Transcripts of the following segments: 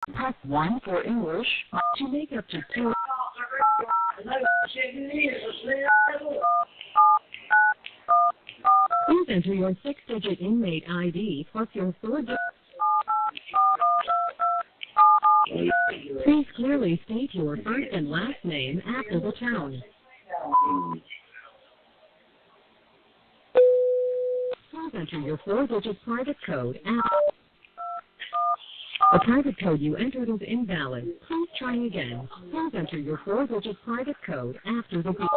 Press 1 for English to make up to 2. Please enter your 6-digit inmate ID plus your 4-digit. Please clearly state your first and last name after the tone. Please enter your 4-digit private code after. The private code you entered is invalid. Please try again. Please enter your 4-digit private code after the beep.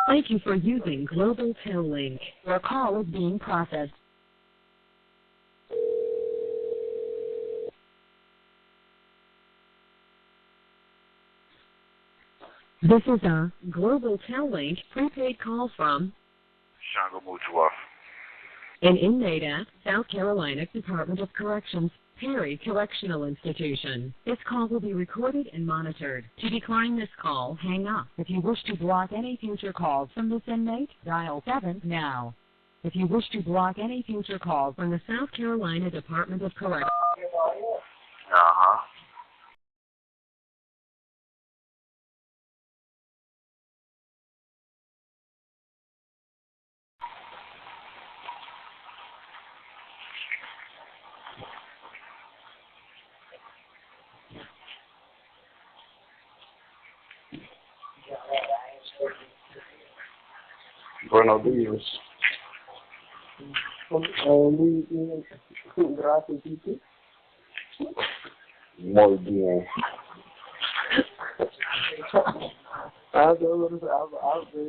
Thank you for using Global Tel Link. Your call is being processed. This is a Global Tel Link prepaid call from an inmate at South Carolina Department of Corrections, Perry Correctional Institution. This call will be recorded and monitored. To decline this call, hang up. If you wish to block any future calls from this inmate, dial 7 now. If you wish to block any future calls from the South Carolina Department of Corrections. Buenos días. Gracias, Titi. Muy bien. I was going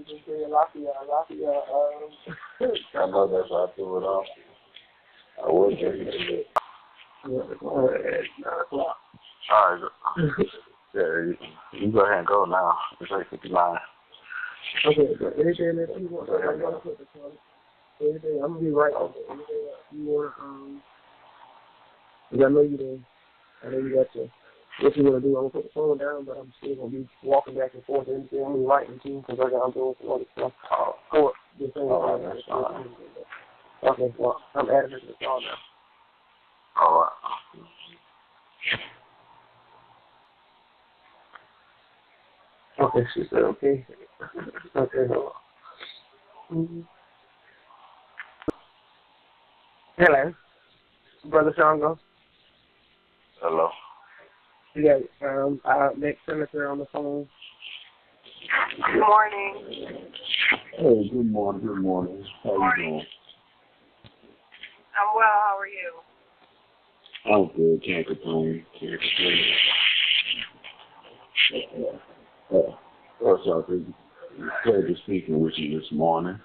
to say Lafayette. I know that's how I threw it off. I was drinking it. All right. Yeah, you go ahead and go now. It's 8:59. Okay, but anything that you want, I'm going to put the phone. Anything, I'm going to be right on it. Anything that you want, because I know you do. I know you got to, what you want to do, I'm going to put the phone down, but I'm still going to be walking back and forth. Anything I'm going to be writing too, because I'm doing some other stuff. For the thing. That's fine. Okay, well, I'm adding it to the call now. All right. Okay, she said, okay. Okay, hold on. Hello, Brother Shango. Hello. You got our next senator on the phone. Good morning. Hey, good morning. Good morning. How you doing? I'm well. How are you? I'm good. Can't complain. What's up? It's pleasure speaking with you this morning.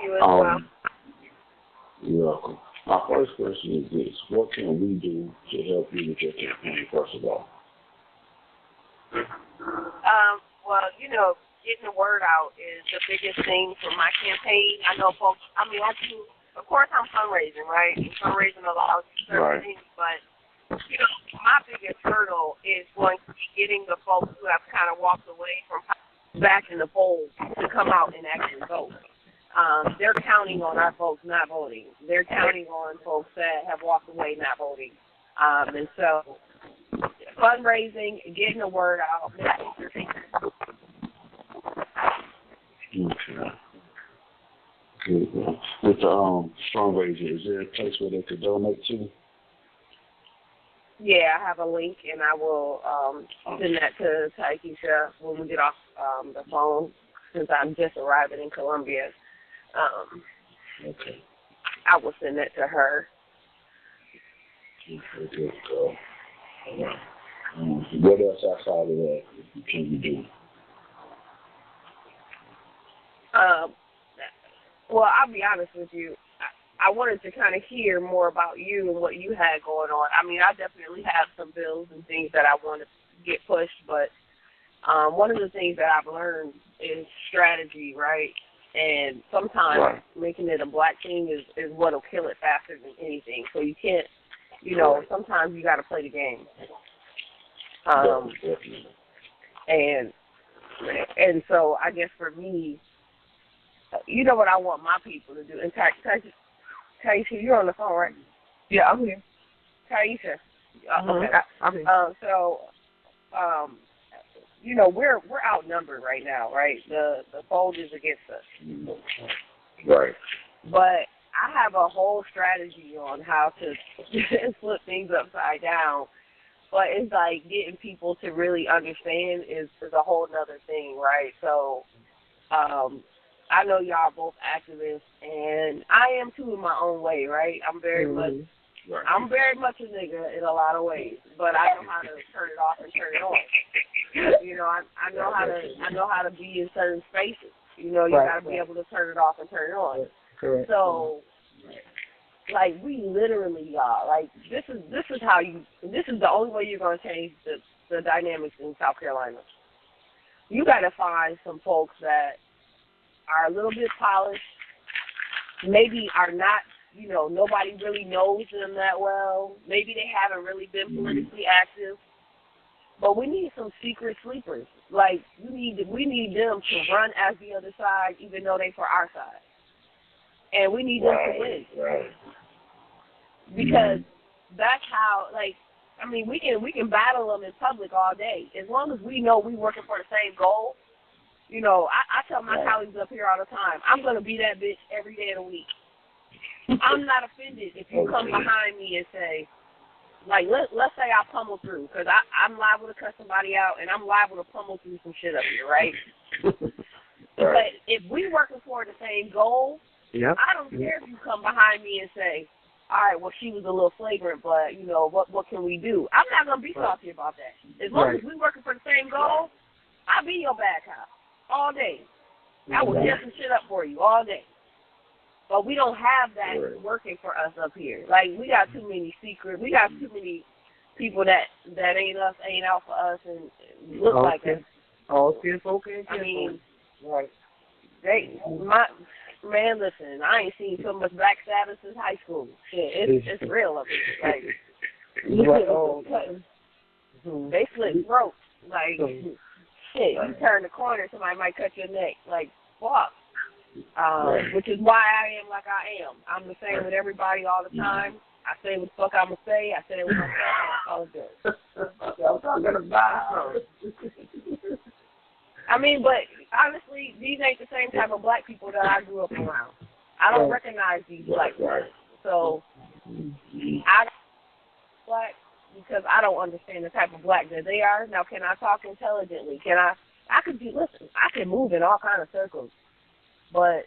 You as well. You're welcome. My first question is this. What can we do to help you with your campaign, first of all? Well, getting the word out is the biggest thing for my campaign. I know folks, I do, of course I'm fundraising, right? And fundraising allows certain things, but my biggest hurdle is going to be getting the folks who have kind of walked away from back in the polls to come out and actually vote. They're counting on our folks not voting. They're counting on folks that have walked away not voting. And so fundraising, getting the word out. Okay. Good. With the fundraiser, is there a place where they could donate to? Yeah, I have a link, and I will send that to Taikisha when we get off the phone, since I'm just arriving in Columbia. Okay. I will send that to her. Okay, good. What else outside of that can you do? Well, I'll be honest with you. I wanted to kind of hear more about you and what you had going on. I definitely have some bills and things that I want to get pushed, but one of the things that I've learned is strategy, right? And sometimes making it a black thing is what will kill it faster than anything. So you can't, sometimes you got to play the game. And so I guess for me, you know what I want my people to do. In fact, Taisha, you're on the phone, right? Yeah, I'm here. Taisha. Okay. I'm here. You know, we're outnumbered right now, right? The fold is against us. Right. But I have a whole strategy on how to flip things upside down. But it's like getting people to really understand is a whole nother thing, right? So I know y'all both activists, and I am too in my own way, right? I'm very much a nigga in a lot of ways, but I know how to turn it off and turn it on. You know, I know how to be in certain spaces. You know, you gotta be able to turn it off and turn it on. Correct. So, like, we literally are like this is the only way you're gonna change the dynamics in South Carolina. You gotta find some folks that are a little bit polished, maybe are not, you know, nobody really knows them that well. Maybe they haven't really been politically active. But we need some secret sleepers. Like, we need them to run as the other side, even though they for our side. And we need them to win. Right. Because that's how, like, I mean, we can battle them in public all day. As long as we know we're working for the same goal. You know, I tell my colleagues up here all the time, I'm going to be that bitch every day of the week. I'm not offended if you come behind me and say, like, let's say I pummel through, because I'm liable to cut somebody out, and I'm liable to pummel through some shit up here, right? But if we're working for the same goal, I don't care if you come behind me and say, all right, well, she was a little flagrant, but, you know, what can we do? I'm not going to be salty about that. As long as we're working for the same goal, I'll be your bad cop all day. I will get some shit up for you all day. But we don't have that working for us up here. Like, we got too many secrets. We got too many people that ain't us, ain't out for us, and look like us. Okay. I mean, right. Man, listen, I ain't seen so much Black Sabbath since high school. Shit, it's real up here. Like, they slit throats. Like, shit, you turn the corner, somebody might cut your neck. Like, fuck. Which is why I am like I am. I'm the same with everybody all the time. I say what the fuck I'm going to say. I say what I'm going to say. I'm talking about. I mean, but honestly, these ain't the same type of black people that I grew up around. I don't recognize these black people. So, I don't black because I don't understand the type of black that they are. Now, can I talk intelligently? I can move in all kind of circles. But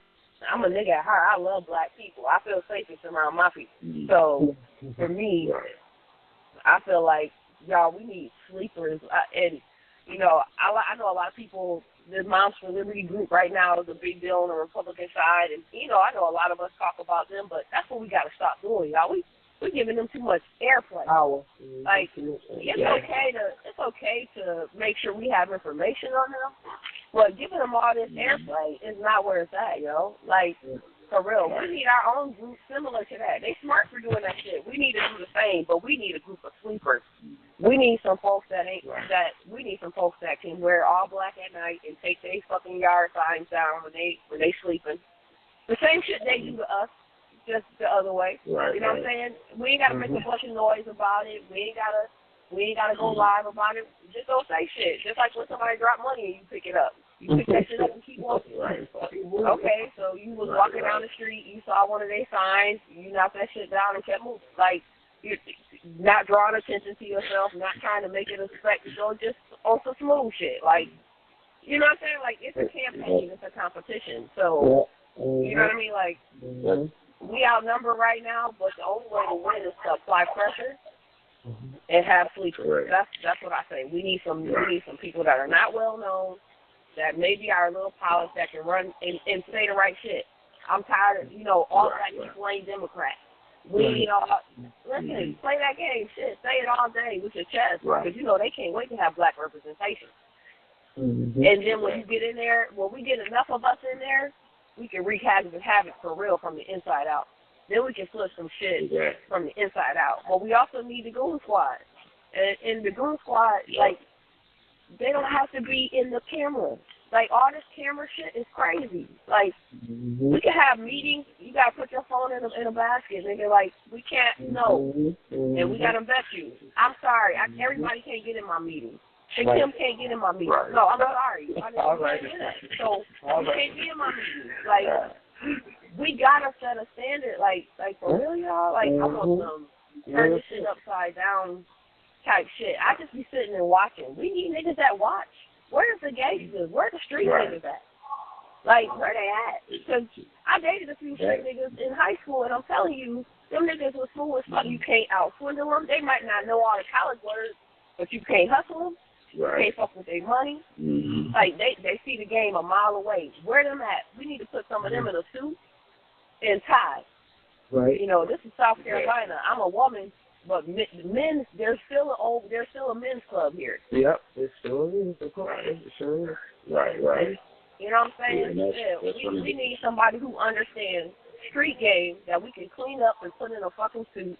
I'm a nigga at heart. I love black people. I feel safest around my people. So, for me, I feel like, y'all, we need sleepers. And, you know, I know a lot of people, the Moms for Liberty group right now is a big deal on the Republican side. And, you know, I know a lot of us talk about them, but that's what we got to stop doing, y'all. We're giving them too much airplay. Like, it's okay to make sure we have information on them. But giving them all this airplay is not where it's at, yo. Like, for real, we need our own group similar to that. They smart for doing that shit. We need to do the same, but we need a group of sleepers. We need some folks that can wear all black at night and take their fucking yard signs down when they sleeping. The same shit they do to us, just the other way. You know what I'm saying? We ain't gotta make a bunch of noise about it. We ain't gotta go live about it. Just don't say shit. Just like when somebody drop money and you pick it up. You pick that shit up and keep walking. Okay, so you was walking down the street, you saw one of their signs, you knocked that shit down and kept moving. Like, you're not drawing attention to yourself, not trying to make it a spectacle, just on some smooth shit. Like, you know what I'm saying? Like, it's a campaign, it's a competition. So, you know what I mean? Like, we outnumber right now, but the only way to win is to apply pressure and have sleepers. That's what I say. We need some people that are not well known, that maybe are a little polished, that can run and say the right shit. I'm tired of, you know, all black people ain't Democrats. We need all, listen, play that game, shit, say it all day with your chest, because, you know, they can't wait to have black representation. And then when you get in there, when we get enough of us in there, we can wreak havoc for real from the inside out. Then we can flip some shit from the inside out. But we also need the Goon Squad. And the Goon Squad, like, they don't have to be in the camera. Like, all this camera shit is crazy. Like, we can have meetings. You got to put your phone in a basket. Nigga, like, we can't, no. And we got to vet you. I'm sorry. Everybody can't get in my meeting. And Kim can't get in my meeting. Right. No, I'm sorry. I didn't All right. do that. So, you can't be in my meeting. Like, we got to set a standard. Like for real, y'all? Like, I want some turn this shit upside down type shit. I just be sitting and watching. We need niggas that watch. Where's the gangsters? Where the street niggas at? Like, where they at? Because I dated a few street niggas in high school, and I'm telling you, them niggas was fool as fuck. You can't out-swindle them. They might not know all the college words, but you can't hustle them. You can't fuck with their money. Like, they see the game a mile away. Where them at? We need to put some of them in a suit and tie. Right. You know, this is South Carolina. I'm a woman, but men, there's still a men's club here. Yep, it sure is. It sure is. Right. You know what I'm saying? That's we need somebody who understands street game that we can clean up and put in a fucking suit.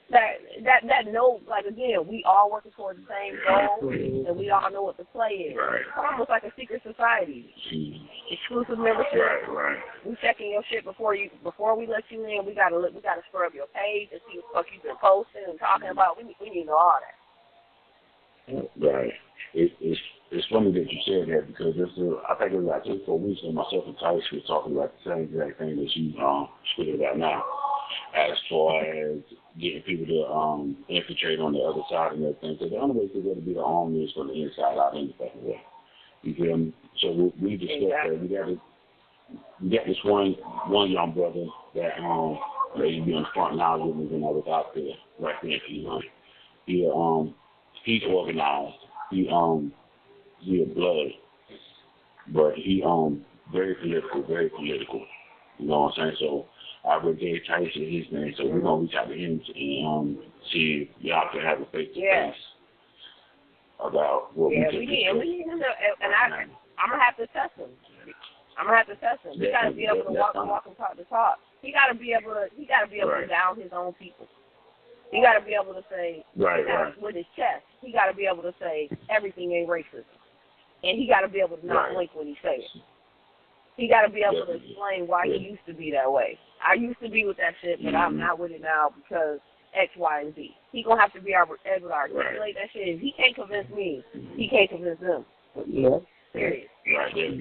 That know, like, again, we all working towards the same goal, and we all know what the play is. Right. It's almost like a secret society. Exclusive membership. Right. We checking your shit before we let you in. We gotta scrub your page and see what the fuck you've been posting and talking about. We need to know all that. Right. It's funny that you said that because I think it was like 3 or 4 weeks ago, myself and Tice were talking about the same exact thing that you speaking about now, as far as getting people to infiltrate on the other side and everything. So the only way to get to be the army is from the inside out in the fucking way. You feel me? So we discussed that. We got this one young brother that he be on the front line with me when I was out there right there. He's organized. He a blood, but he very political. You know what I'm saying? So I would gave Tyson his name, so we're gonna reach out to him and see if y'all can have a face to face about what we need him to, and I'm gonna have to test him. He gotta be able to walk and talk the talk. He gotta be able to down his own people. He gotta be able to say with his chest. He gotta be able to say everything ain't racist, and he gotta be able to not blink when he say it. He gotta be able to explain why he used to be that way. I used to be with that shit, but I'm not with it now because X, Y, and Z. He gonna have to be able to articulate that shit. If he can't convince me, he can't convince them. Yeah. Period. Right there.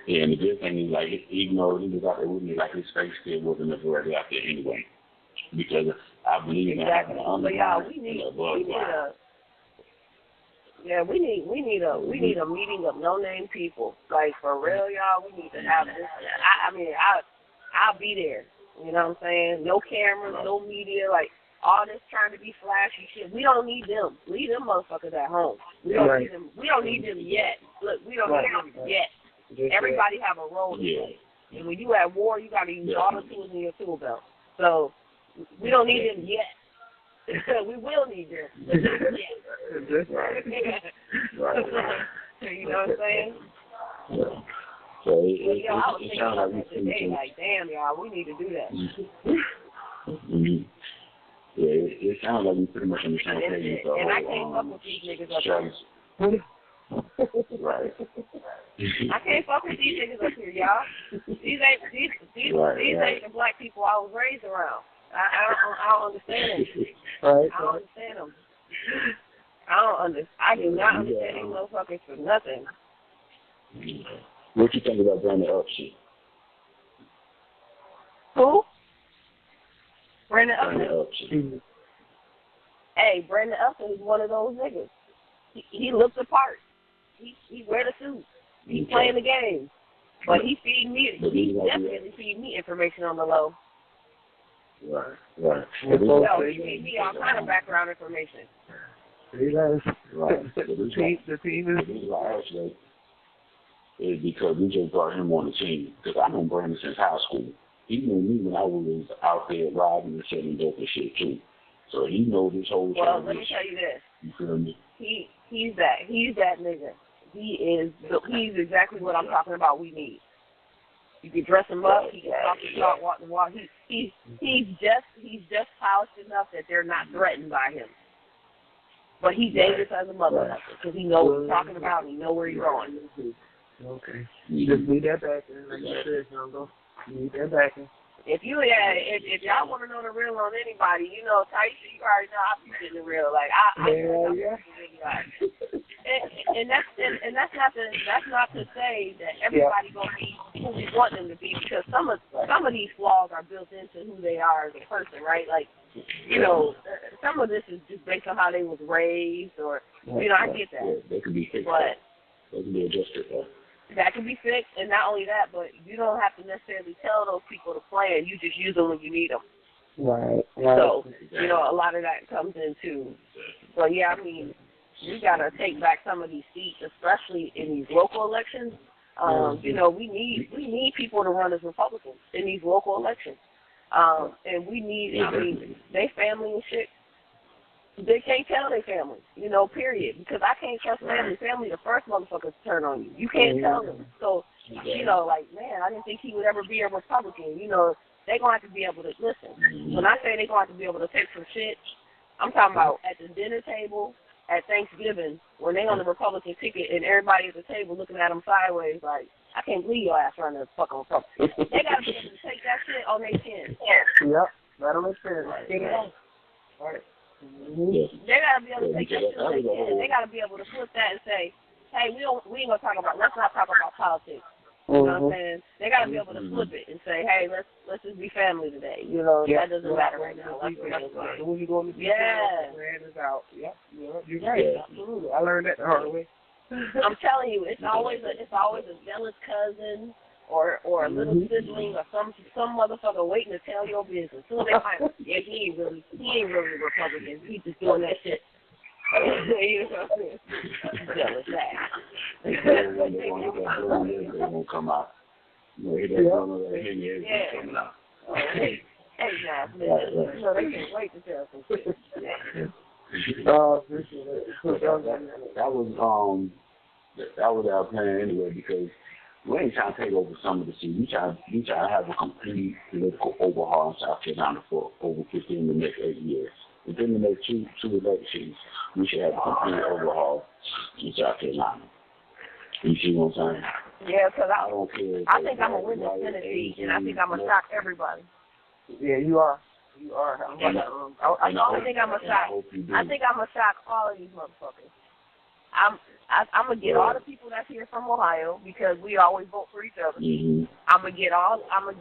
Yeah, and the good thing is, like, even though he was out there with me, like, his face still wasn't already out there anyway. Because I believe in having an underground we need a meeting of no-name people. Like, for real, y'all, we need to have this. I'll be there. You know what I'm saying? No cameras, no media, like, all this trying to be flashy shit. We don't need them. Leave them motherfuckers at home. We don't need them. We don't need them yet. Look, we don't need them yet. Everybody have a role to play. And when you at war, you got to use all the tools in your tool belt. So we don't need them yet. We will need them. You know what I'm saying? Yeah. So it sounds like we today, like, damn, y'all, we need to do that. Yeah, it sounds like we pretty much on the same page. And I can't fuck with these niggas up here. Right. I can't fuck with these niggas up here, y'all. These ain't the black people I was raised around. I don't understand them. Right. I don't understand them. I do not understand these motherfuckers for nothing. What you think about Brandon Upson? Who? Brandon Upson. Hey, Brandon Upson is one of those niggas. He looks the part. He wear the suit. He playing the game. But he definitely feed me information on the low. Right. He feed me all kind of background information. Right. The team is because we just brought him on the team. Because I know Brandon since high school. He knew me when I was out there robbing and selling dope and shit too. So he knows this whole thing. Well, let me tell you this. You feel me? He's that nigga. He's exactly what I'm talking about. We need. You can dress him up. He can talk, walk the walk. He's just polished enough that they're not threatened by him. But he's dangerous as a mother because he knows what he's talking about and he knows where he's going. Okay. You just need that backing, like you said, Jungle. You need that backing. If y'all want to know the real on anybody, you know, Taisha, you already know I be getting the real. Like and that's not to say that everybody gonna be who we want them to be, because some of these flaws are built into who they are as a person, right? Like, you know, some of this is just based on how they was raised, or you know, I get that. Yeah, they could be fixed. But they can be adjusted though. That can be fixed, and not only that, but you don't have to necessarily tell those people to plan. You just use them when you need them. Right. So, you know, a lot of that comes into. But yeah, I mean, we gotta take back some of these seats, especially in these local elections. You know, we need people to run as Republicans in these local elections, and we need. I mean, they family and shit. They can't tell their family, you know, period. Because I can't trust family. Family, the first motherfuckers turn on you. You can't tell them. So, you know, like, man, I didn't think he would ever be a Republican. You know, they're going to have to be able to listen. When I say they're going to have to be able to take some shit, I'm talking about at the dinner table, at Thanksgiving, when they on the Republican ticket and everybody at the table looking at them sideways like, I can't believe your ass running a fucking Republican. They got to be able to take that shit on their chin. Yep, that'll make sense. All right. They gotta be able to take that shit. They gotta be able to flip that and say, "Hey, we ain't gonna talk about. Let's not talk about politics." You know what I'm saying? They gotta be able to flip it and say, "Hey, let's just be family today." You know, that doesn't matter right now. When you going to be plan is out. Yep, you're right. Absolutely, I learned that the hard way. I'm telling you, it's always a jealous cousin. Or a little sibling or some motherfucker waiting to tell your business. Soon they find, yeah, he ain't really Republican. He's just doing that shit. You know what I'm saying? Jealous ass. They're gonna come out. You know, they're coming out. Hey, now, man, you know they can't wait to tell some shit. That was our plan anyway, because we ain't trying to take over some of the seats. We try to have a complete political overhaul in South Carolina for over 15 the next 8 years. Within the next two elections, we should have a complete overhaul in South Carolina. You see what I'm saying? Yeah, because I think I'm going to win the Senate seat, and I think I'm going to shock everybody. Yeah, you are. I think I'm going to shock all of these motherfuckers. I'm gonna get all the people that's here from Ohio, because we always vote for each other. I'm gonna get all our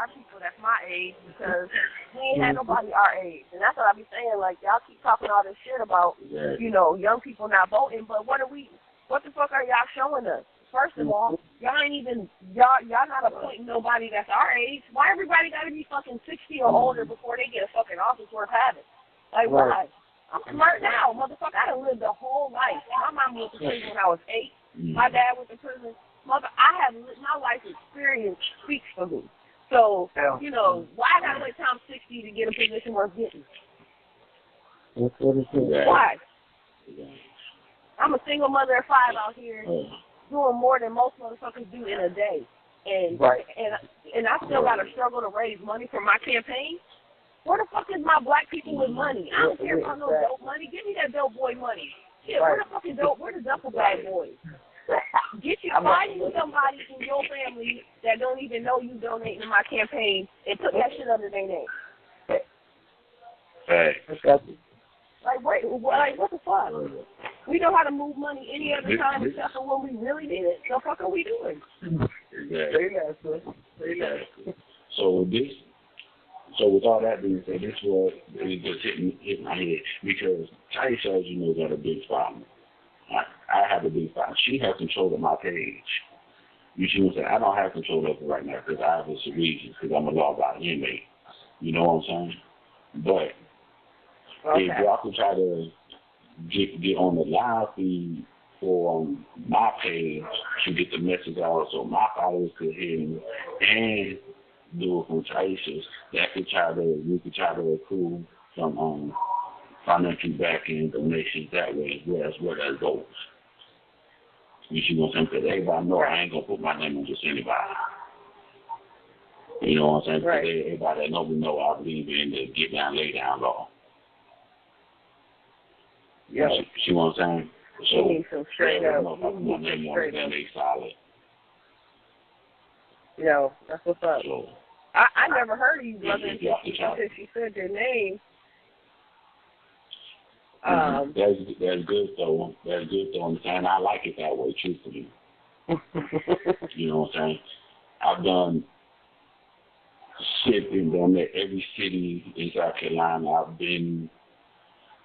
people that's my age, because we ain't had nobody our age. And that's what I be saying, like, y'all keep talking all this shit about, you know, young people not voting, but what the fuck are y'all showing us? First of all, y'all not appointing nobody that's our age. Why everybody gotta be fucking 60 or older before they get a fucking office worth having? Like, why? I'm smart now, motherfucker. I done lived a whole life. My mom went to prison when I was 8. My dad went to prison. My life experience speaks for me. So, you know, why I gotta wait till I'm 60 to get a position worth getting? Why? I'm a single mother of 5 out here doing more than most motherfuckers do in a day. And I still gotta struggle to raise money for my campaign. Where the fuck is my black people with money? I don't care about no dope money. Give me that dope boy money. Shit, where the fucking where the duffel bag boys? Find you somebody in your family that don't even know you donating to my campaign and put that shit under their name. Hey. Like, what the fuck? We know how to move money any other time except for when we really need it. So fuck are we doing? So with all that being said, this was just hit my head, because Taisha says, you know, got a big problem. I have a big problem. She has control of my page. You see what I'm saying? I don't have control of it right now because I have this reason, because I'm a law-abiding inmate. You know what I'm saying? But if y'all could try to get on the live feed for my page to get the message out so my followers could hear me, and do it from Taisha, we could try to accrue some financial backing donations that way as well as votes. You see what I'm saying? Because everybody know I ain't gonna put my name on just anybody. You know what I'm saying? Because everybody that know I believe in the get down, lay down law. Yeah. See what I'm saying? So, you need some straight up. My name on it, they solid. Yo, that's what's up. So, I never heard of you, brother, until she said your name. That's good though. That's good though, and I like it that way, truthfully. You know what I'm saying? I've done shit in done at every city in South Carolina. I've been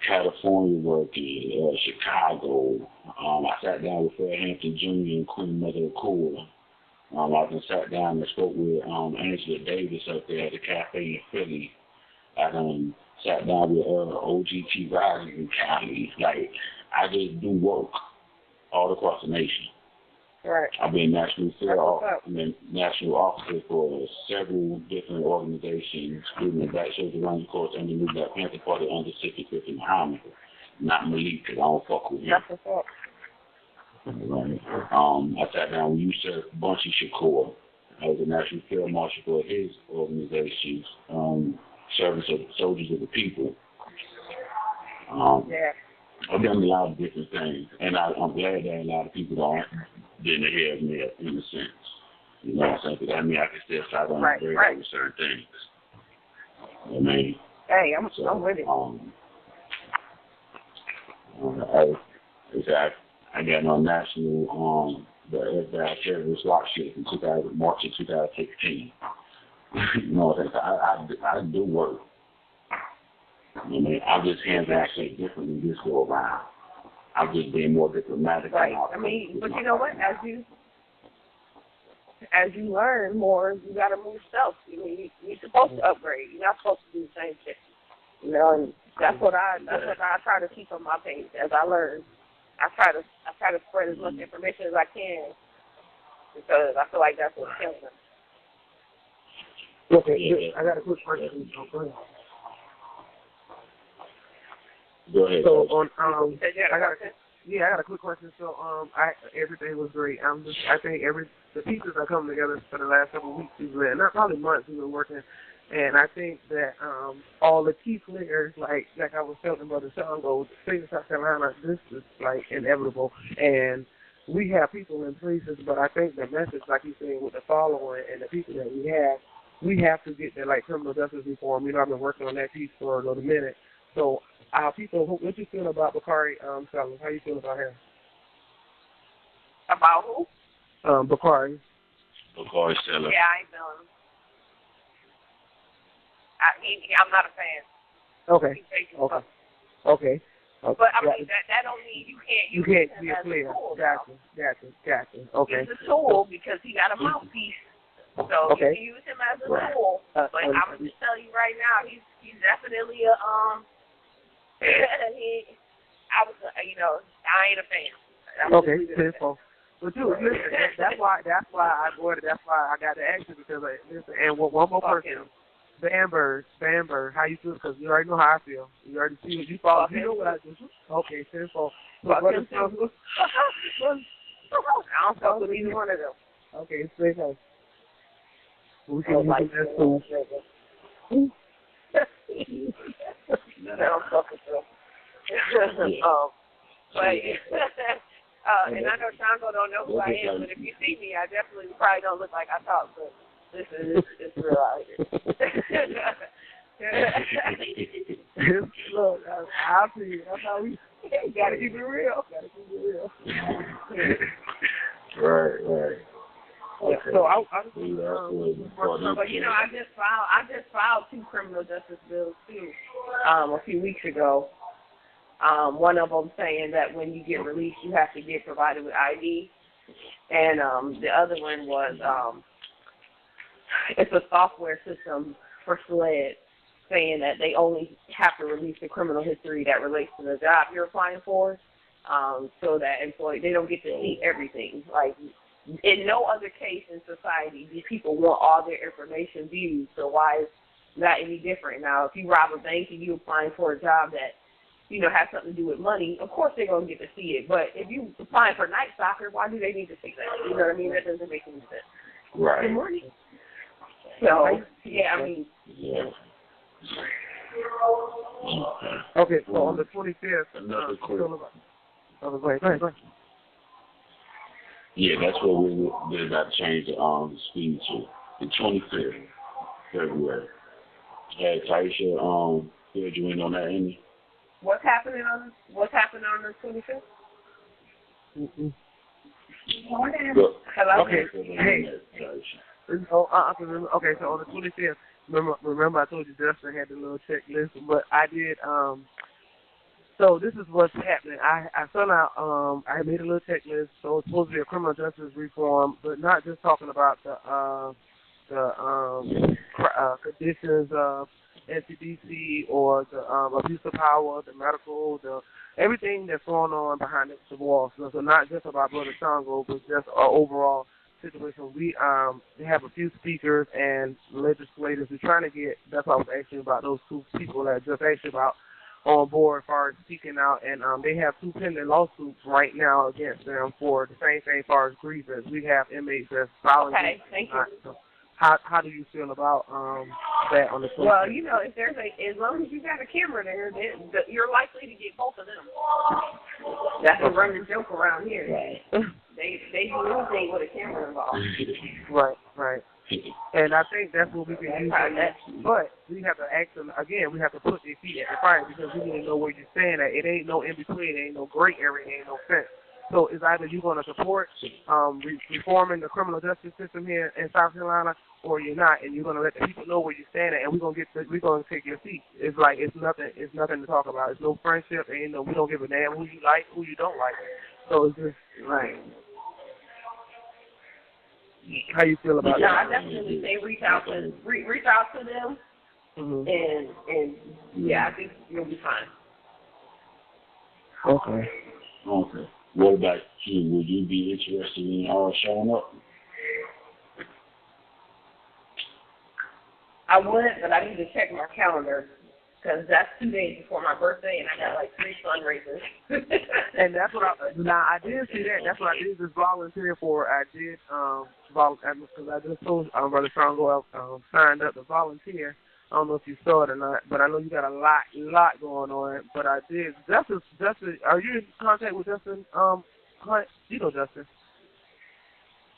California working, Chicago. I sat down with Fred Hampton Jr. and Queen Mother of Cool. I've been sat down and spoke with Angela Davis up there at the cafe in Philly. I done sat down with OGT Rising in Cali. Like, I just do work all across the nation. Right. I've been national officer for several different organizations, including the Black Children Run Course and the New Black Panther Party under Secretary Christy Muhammad. Not Malik, because I don't fuck with him. That's what's up. Right. I sat down with Yusuf Bunchy Shakur. I was a national field marshal for his organization, Service of Soldiers of the People. Yeah. I've done a lot of different things, and I'm glad that a lot of people don't didn't hear of me in a sense. You know what I'm saying? Because that means I can still try to break with certain things. You know what I mean? Hey, I'm with it. I got on national the FBI terrorist watch shit in March of 2016. You know what I'm saying? I do work. You know, I'm just handling shit differently this go around. I'm just being more diplomatic. Right. I mean, but you know what? As you learn more, you got to move stuff. I mean, you're supposed to upgrade. You're not supposed to do the same shit. You know, and that's what I try to keep on my page. As I learn, I try to spread as much information as I can because I feel like that's what's killing them. Okay, I got a quick question. Go ahead. So on I got a quick question. So everything was great. I think the pieces are coming together for the last couple of weeks we've been, not probably months we've been working, and I think that all the key players like I was telling about the song goes, state of South Carolina, this is like inevitable, and we have people in places, but I think the message, like you saying, with the following and the people that we have to get that like criminal justice reform. You know, I've been working on that piece for a little minute. So our people, what you feel about Bakari Sellers? How you feel about him? About who? Bakari Bakari. Sellers. Yeah, I know him. I'm not a fan. Okay. Okay. But I mean, that don't mean you can't be a player. Gotcha. Okay. He's a tool because he got a mouthpiece. So you can use him as a tool. But I'm just telling you right now, he's definitely a I ain't a fan. Okay, simple. But dude, listen, that's why I got to ask you because listen, and one more person. Bamberg, how you feel? Because you already know how I feel. You already see what you follow. You know what I do. Okay, simple. I don't fuck with either one of them. Okay, straight up. We can like that too. I don't fuck with them. And I know Shango don't know who I am, but if you see me, I definitely probably don't look like I talk, but listen, it's real out here. Look, I'll see you. That's how we gotta keep it real. Right. Okay. So I but you know, I just filed 2 criminal justice bills too, a few weeks ago. One of them saying that when you get released, you have to get provided with ID, and the other one was it's a software system for SLED saying that they only have to release the criminal history that relates to the job you're applying for, so that they don't get to see everything. Like, in no other case in society do people want all their information viewed, so why is that any different? Now, if you rob a bank and you're applying for a job that, you know, has something to do with money, of course they're going to get to see it. But if you're applying for night soccer, why do they need to see that? You know what I mean? That doesn't make any sense. Right. Good morning. So, yeah, I mean. Yeah. Okay, so on the 25th, Another quick. Go ahead. Yeah, that's what we're about to change the speed to. The 25th February. Hey, Taisha, filled you in on that, Amy? What's happening on the 25th? Mm-mm. Hello? Okay. Hey. Okay, so on the 25th, remember I told you Justin had the little checklist, but I did, so this is what's happening. I sent out, I made a little checklist, so it's supposed to be a criminal justice reform, but not just talking about the conditions of NCDC or the abuse of power, the medical, everything that's going on behind the walls. So not just about Brother Shango, but just our overall situation. We have a few speakers and legislators. We're trying to get, that's why I was asking about those two people that I just asked you about on board as far as speaking out, and they have 2 pending lawsuits right now against them for the same thing as far as grievance. We have inmates that's filing. Okay, thank you. So how do you feel about that on the 25th? Well, you know, as long as you got a camera there, then you're likely to get both of them. That's a running joke around here. Right. They do anything with a camera involved. Right. And I think that's what we can use on that. But we have to ask them, again, we have to put their feet at the fire because we need to know where you're staying at. It ain't no in-between. It ain't no gray area. It ain't no fence. So it's either you're going to support reforming the criminal justice system here in South Carolina, or you're not, and you're going to let the people know where you're standing, and we're going to take your seat. It's like it's nothing to talk about. It's no friendship. Ain't no, we don't give a damn who you like, who you don't like. So it's just right. How you feel about that? I definitely say reach out to them, and yeah, I think you'll be fine. Okay. What about you? Would you be interested in showing up? I would, but I need to check my calendar because that's 2 days before my birthday, and I got like 3 fundraisers. And that's what I did see that. That's what I did just volunteer for. I did volunteer because I just told Brother Strongo signed up to volunteer. I don't know if you saw it or not, but I know you got a lot going on. But I did. Justin, are you in contact with Justin Hunt? You know Justin.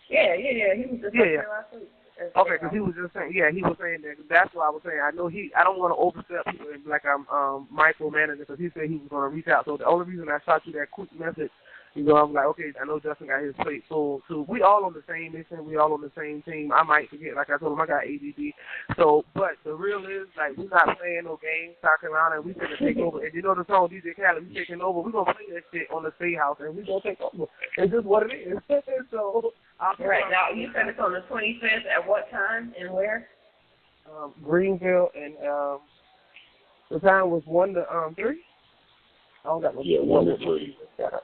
Yeah. He was just here last week. Okay, because he was just saying, he was saying that. That's what I was saying. I know I don't want to overstep people and like I'm micromanaging because he said he was going to reach out. So the only reason I shot you that quick message, I'm like, okay, I know Justin got his plate full too. We all on the same mission. We all on the same team. I might forget, like I told him, I got ADD. So, but the real is, like, we're not playing no games, South Carolina, and we going to take over. And you know the song DJ Khaled, we taking over. We're going to play that shit on the State House, and we're going to take over. It's just what it is. So, right now, you said it's on the 25th. At what time and where? Greenville, and the time was 1 to 3. Oh, that was 1 to 3.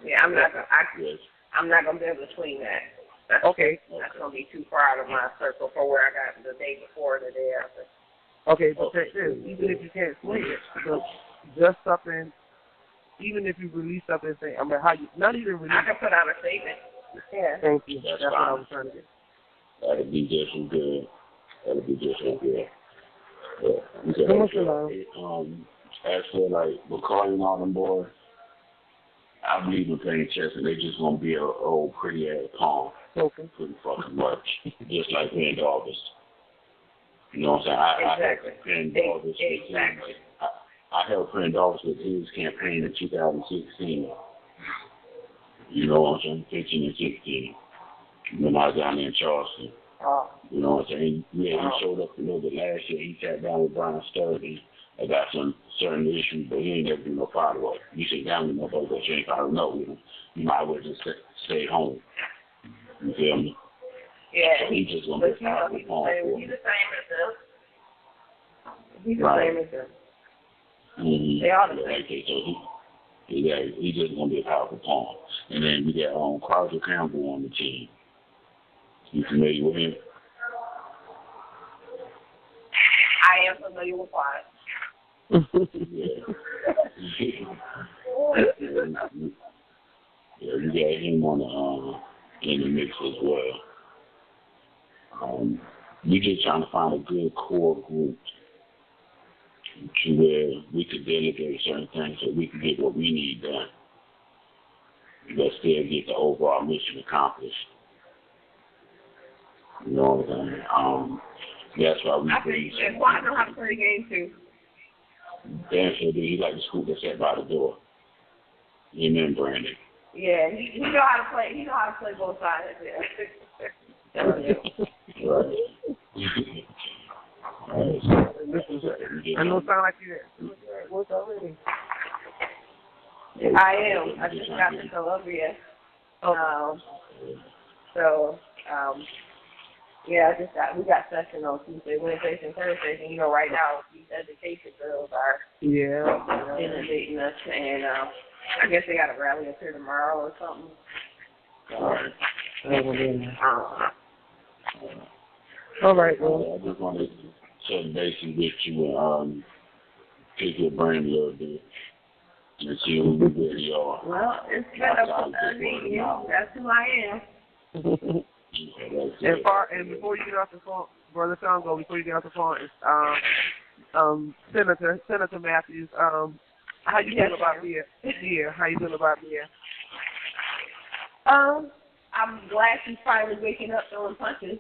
Yeah, I'm not gonna be able to swing that. Okay. That's gonna be too far out of my circle for where I got the day before and the day after. Okay, but check this. Even if you can't swing it, just something. Even if you release something, say, how you not even release. I can put out a statement. Yeah. Thank you. That's what I was trying to get. That'll be just as good. As for like Bakari and all them boys, I believe in playing chess, and they just gonna be a old pretty ass pawn. Okay. Pretty fucking much, just like Pendarvis. You know what I'm saying? Exactly. I helped Pendarvis with his campaign in 2016. You know what I'm saying? 15 and 16. When I was down there in Charleston. You know what I'm saying? He showed up a little bit last year. He sat down with Brian Sturdy about some certain issues, but he ain't never been no follow-up. You sit down with motherfuckers that you ain't following up with him. You might as well just stay home. You feel me? Yeah. So he's just going to be a powerful pawn for him. He's the same as them. Mm-hmm. They are the same. Okay, so he's just going to be a powerful pawn. And then we got Krystle Campbell on the team. You familiar with him? I am familiar with Clout. Yeah, we got him on in the mix as well. We just trying to find a good core group to where we could delegate certain things so we can get what we need done, but still get the overall mission accomplished. You know what I'm saying? That's why we bring I know how to play the game too. Dan said he like the school that sat by the door. Amen, Brandon. Yeah, he know how to play. He know how to play both sides. Yeah. Right. I know it sound like you work already. I am. I just got to Columbia. Yeah, we got session on Tuesday, Wednesdays, and Thursdays, and right now these education girls are inundating us, and I guess they got a rally up here tomorrow or something. All right, well. I just wanted to touch base with you and pick your brain a little bit and see who you really are. Well, it's been a meeting. That's who I am. And before you get off the phone, Brother Congo, before you get off the phone, it's Senator Matthews. How you feel about Mia? How you feel about Mia? I'm glad she's finally waking up throwing punches.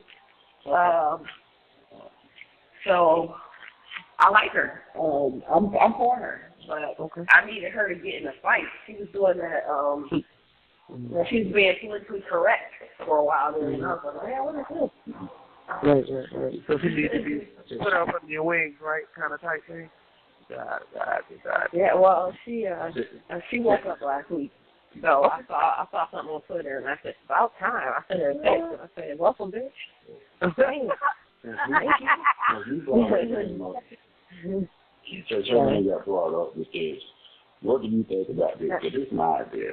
So I like her. I'm for her, but I needed her to get in a fight. She was doing that. She was being politically correct for a while there, and I was like, "Man, what is this?" Right. So she needs to be put up under your wings, right? Kind of type thing. God. Yeah. Well, she woke up last week. So I saw something on Twitter, and I said, "About time." I sent her a text, and I said, "Welcome, bitch." Thank you. So your name got brought up because what do you think about this? Because it's my idea.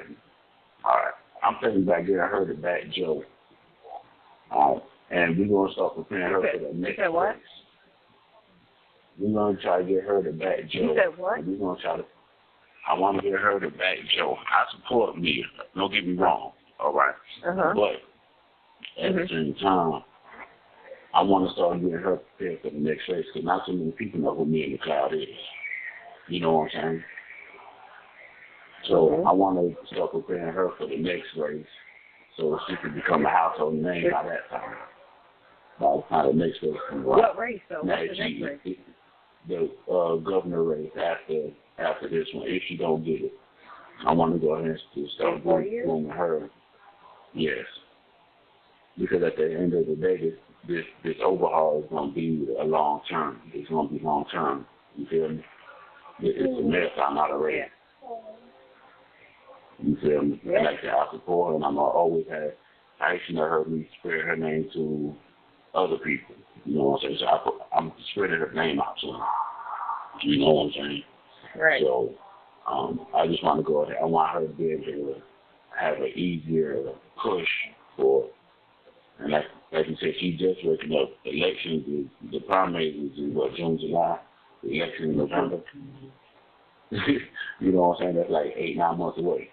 All right, I'm thinking about getting her the back Joe. And we're going to start preparing her for the next race. What? We're going to try to get her the back Joe. You said what? We're going to try to. I want to get her the back Joe. I support me. Don't get me wrong. All right. But at the same time, I want to start getting her prepared for the next race because not so many people know who me and the clout is. You know what I'm saying? So I want to start preparing her for the next race so she can become a household name by that time. By the time the next race comes around. What race, though? What's the next race? The governor race after this one, if she don't get it. I want to go ahead and start grooming her. Yes. Because at the end of the day, this overhaul is going to be a long term. It's going to be long term. You feel me? It's a marathon, not a race. You feel me? Yeah. Like I support her, and I'm always have actually heard me spread her name to other people. You know what I'm saying? So I'm spreading her name out to them. You know what I'm saying? Right. So I just want to go ahead. I want her to be able to have an easier push for it. And like you said, she just waking up. Elections, the primaries is in June, July. The election in November. You know what I'm saying? That's like 8-9 months away.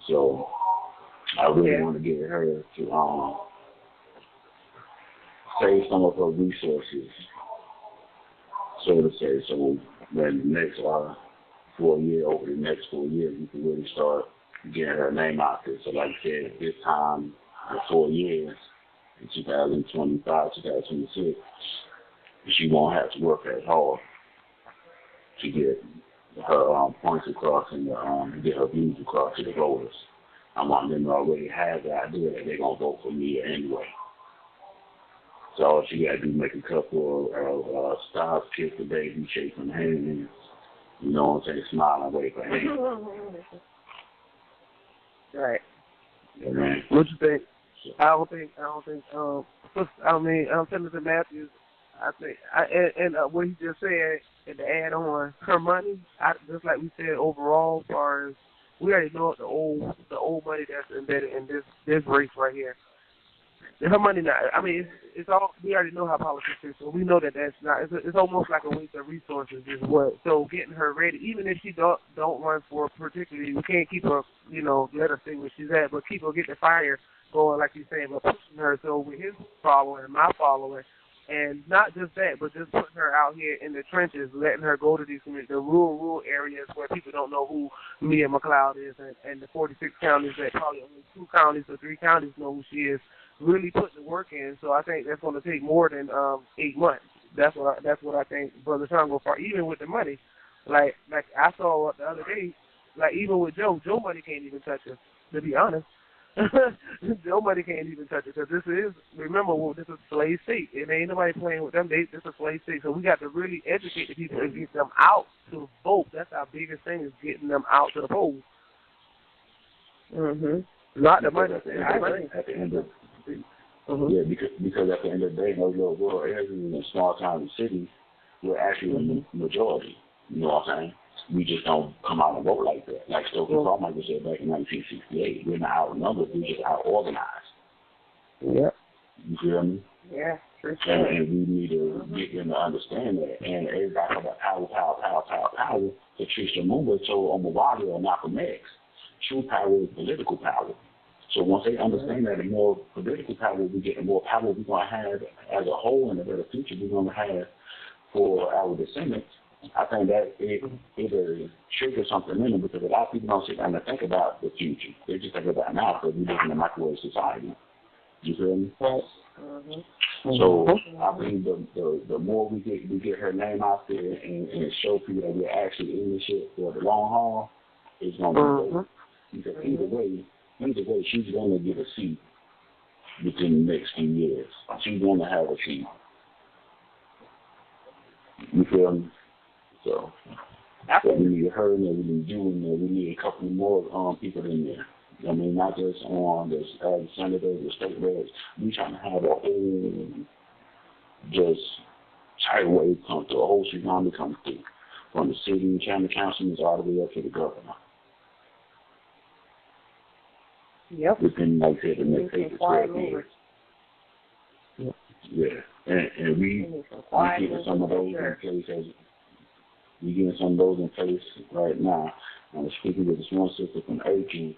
So I really want to get her to save some of her resources, so to say. So when the next 4 years, over the next 4 years, we can really start getting her name out there. So like I said, this time in 4 years, in 2025, 2026, she won't have to work as hard to get her points across and get her views across to the voters. I want them to already have the idea that they're going to vote for me anyway. So all she got to do is make a couple of stops, kiss the baby, shake some hands, you know what I'm saying, smile and wave her hand. Right. Yeah, man. What you think? I don't think, Senator Matthews, I think, what he just said, and to add on, her money, just like we said overall, as far as, we already know the old money that's embedded in this race right here. Her money, it's all, we already know how politics is, so we know that that's not, it's almost like a waste of resources is what, so getting her ready, even if she don't run for particularly, we can't keep her, let her stay where she's at, but keep her, get the fire going, like you're saying, but pushing her, so with his following and my following, And not just that, but just putting her out here in the trenches, letting her go to these communities, the rural areas where people don't know who Mia McLeod is, and the 46 counties that probably only 2 counties or 3 counties know who she is, really putting the work in. So I think that's going to take more than 8 months. That's what I think Brother Sean go for, even with the money. Like I saw the other day, like even with Joe money can't even touch her, to be honest. Joe money can't even touch it, because this is, remember, this is a slave state. It ain't nobody playing with them. This is a slave state. So we got to really educate the people and get them out to vote. That's our biggest thing, is getting them out to the polls. Not the money. At the end of yeah, because at the end of the day, in those little rural areas and small towns and cities, we're actually the majority. You know what I'm saying? We just don't come out and vote like that. Like Stokely Carmichael said back in 1968, we're not outnumbered, we're just out-organized. Yep. You feel me? Yeah, for sure. And we need to get them to understand that. And everybody talk about power. Patrice Lumumba told Omawari or Malcolm X, true power is political power. So once they understand that, the more political power we get, the more power we're going to have as a whole, and the better future we're going to have for our descendants. I think that it triggers something in them, because a lot of people don't sit down and think about the future. They just think about now, because we live in a microwave society. You feel me? So I think the more we get her name out there and show people that we're actually in this shit for the long haul, it's gonna be great. Because either way, she's gonna get a seat within the next few years. She's gonna have a seat. You feel me? So we need her in there, we need you in there, we need a couple more people in there. I mean, not just on the senators, the state reps. We trying to have a whole just tidal wave come through, a whole tsunami come through, from the city and county councilmen all the way up to the governor. Yep. Within, like I said, the next 8 to 12 years. Yeah, and we getting some of those in place we getting some of those in place right now. And speaking with this one sister from Aiken,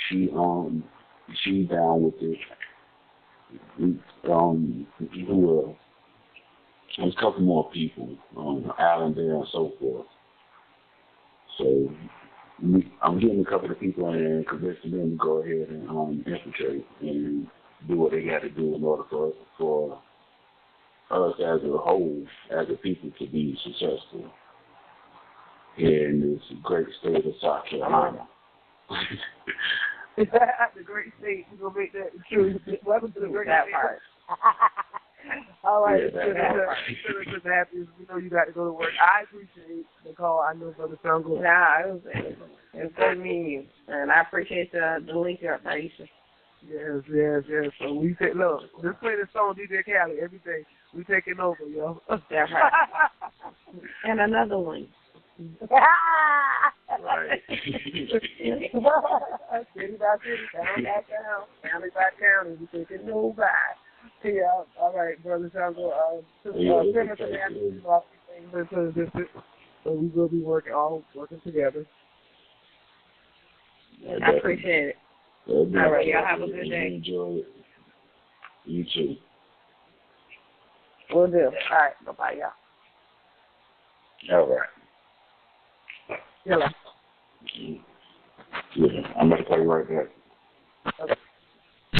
she down with it. There's a couple more people, Alan there and so forth. So I'm getting a couple of people in and convincing them to go ahead and infiltrate and do what they got to do in order for us as a whole, as a people, to be successful in this great state of South Carolina. The great state, you're going to make that true. Welcome to the great state. Part. All right, Mr. Matthews, we know you got to go to work. I appreciate the call. I know Brother Jungle. It was good meeting you, and I appreciate the link here, Aisha. Yes. So we say, look, just play the song DJ Khaled every day. We taking over, yo. That's right. And another one. Right. City by city, county by county by county. We taking over. Yeah, all right, Brother Jungle. So we will be working together. I appreciate it. All right, y'all have a good day. Enjoy it. You too. Will do. All right, bye-bye, y'all. All right. Yeah. I'm going to call you right back. Okay.